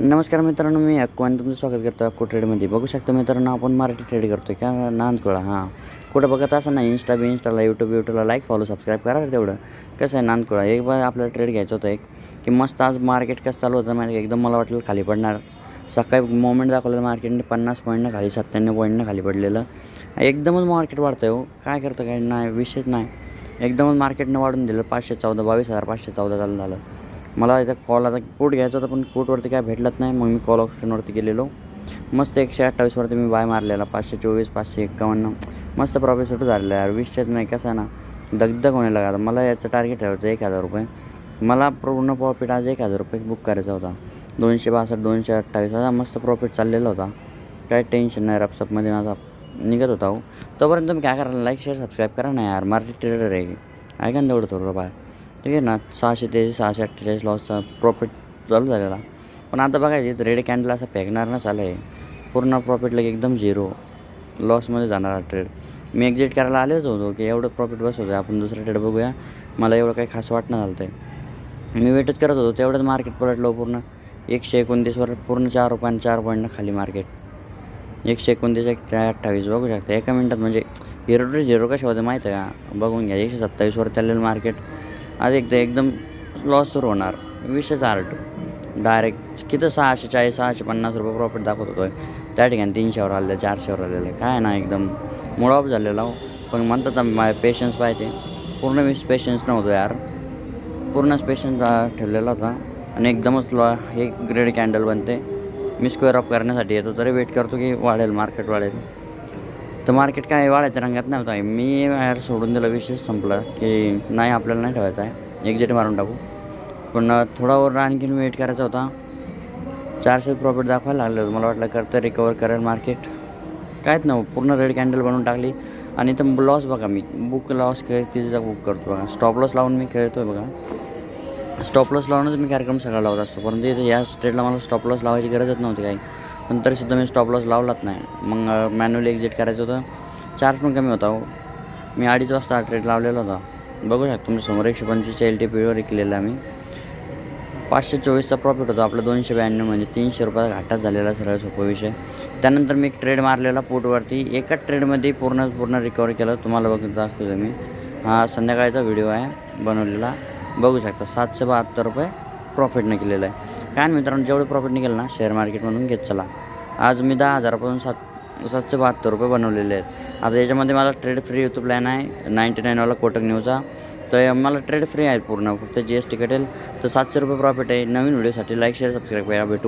नमस्कार मित्रांनो, मी अक्कू आणि तुमचं स्वागत करतो अक्कू ट्रेडमध्ये. बघू शकतो मित्रांनो, आपण मराठी ट्रेड करतो का नांदकुळा. कुठं बघत असं ना इंस्टाला यूट्यूबला लाईक फॉलो सबस्क्राईब करा. तेवढं कसं आहे नांदकुळा एक बार आपल्याला ट्रेड घ्यायचं होतं एक की मस्त. आज मार्केट कसं चालू होतं माहिती एकदम मला वाटलं खाली पडणार. सकाळी मोमेंट दाखवलेलं मार्केटने 50 पॉईंटनं खाली 97 पॉईंटनं खाली पडलेलं. एकदमच मार्केट वाढतं आहे हो. काय करतं काय नाही विषयच नाही. एकदमच मार्केटनं वाढून दिलं. 514 22,514 चालू झालं. मला इथं कॉल आता कोट घ्यायचा होता पण कोटवरती काय भेटलंच नाही. मग मी कॉल ऑप्शनवरती गेलेलो. मस्त 128वरती मी बाय मारलेला. 524 551 मस्त प्रॉफिट सुरू झालेलं यार. विषयच नाही. कसं आहे ना दगदग होणे लागा. मला याचं टार्गेट ठेवायचं 1000 रुपये. मला पूर्ण प्रॉफिट आज 1000 रुपये बुक करायचा होता. 262 228 असा मस्त प्रॉफिट चाललेला होता. काय टेन्शन नाही. रपसपमध्ये माझा निघत होता हो. तोपर्यंत तुम्ही काय करायला लाईक शेअर सबस्क्राईब करा ना यार. मार्केट ट्रेडर आहे ऐका ना तेवढं थोडं बाय. ठीक आहे ना. 643 648 लॉसचा प्रॉफिट चालू झालेला. पण आता बघायचे रेड कॅन्डल असं फेकणार ना चालू आहे. पूर्ण प्रॉफिट लगे एकदम झिरो लॉसमध्ये जाणार हा ट्रेड. मी एक्झिट करायला आलेच होतो की एवढं प्रॉफिट बसवतो आपण दुसरं ट्रेड बघूया. मला एवढं काही खास वाटणं झालं आहे. मी वेटच करत होतो तेवढंच मार्केट पलटलं पूर्ण 129वर पूर्ण 4 रुपयानं 4 पॉईंटनं खाली मार्केट. 129 128 बघू शकता एका मिनटात. म्हणजे झिरो कशा होते माहीत आहे का बघून घ्या. 127वर चाललेलं मार्केट आज एकदम लॉस सुरू होणार. विषयच आर्ट डायरेक्ट किती 640 650 रुपये प्रॉफिट दाखवत होतो. त्या ठिकाणी 300वर आलेलं 400वर आलेलं काय ना एकदम मूड ऑफ झालेला हो. पण म्हणतात माझ्या पेशन्स पाहिजे. पूर्ण मी पेशन्स नव्हतो यार. पूर्णच पेशन्स ठेवलेला होता आणि एकदमच हे ग्रेड कॅन्डल बनते. मी स्क्वेअर ऑफ करण्यासाठी येतो तरी वेट करतो की वाढेल मार्केट वाढेल. तर मार्केट काय वाढायच्या रंगात नव्हतं आहे. मी यार सोडून दिलं. विषय संपला की नाही आपल्याला नाही ठेवायचं आहे. एक्झिट मारून टाकू. पण थोडावर आणखीन वेट करायचा होता. 400 प्रॉफिट दाखवायला लागलं होतं. मला वाटलं करतं रिकवर करेल मार्केट. कायच नव्हतं. पूर्ण रेड कॅन्डल बनवून टाकली. आणि इथं लॉस बघा मी बुक लॉस तिचा बुक करतो बघा. स्टॉप लॉस लावून मी खेळतो आहे बघा. स्टॉप लॉस लावूनच मी कार्यक्रम सगळा लावत असतो. परंतु इथं या स्ट्रेटला मला स्टॉप लॉस लावायची गरजच नव्हती काही. पण तरीसुद्धा मी स्टॉप लॉस लावलाच नाही. मग मॅन्युअली एक्झिट करायचं होतं. चार्ज पण कमी होता हो. मी 2:30 वाजता ट्रेड लावलेला होता. बघू शकता तुमच्यासमोर 125 LTPवर विकलेला मी. 524चा प्रॉफिट होता आपला. 292 म्हणजे 300 रुपयाचा घाटाच झालेला सरळ सोपा विषय. त्यानंतर मी एक ट्रेड मारलेला पोटवरती. एकाच ट्रेडमध्ये पूर्ण रिकवर केलं. तुम्हाला बघत दाखवतो मी. हा संध्याकाळचा व्हिडिओ आहे बनवलेला. बघू शकता 772 रुपये प्रॉफिटनं केलेलं आहे. काय मित्रांनो जेवढं प्रॉफिट निघेल ना शेअर मार्केटमधून घेत चला. आज मी 10,000पासून 772 रुपये बनवलेले आहेत. आता याच्यामध्ये मला ट्रेड फ्री YouTube प्लॅन आहे 99वाला कोटक न्यूजचा. तर मला ट्रेड फ्री आहे पूर्ण. फक्त GST कटेल. तर 700 रुपये प्रॉफिट आहे. नवीन व्हिडिओसाठी लाईक शेअर सबस्क्राईब करा. भेटू.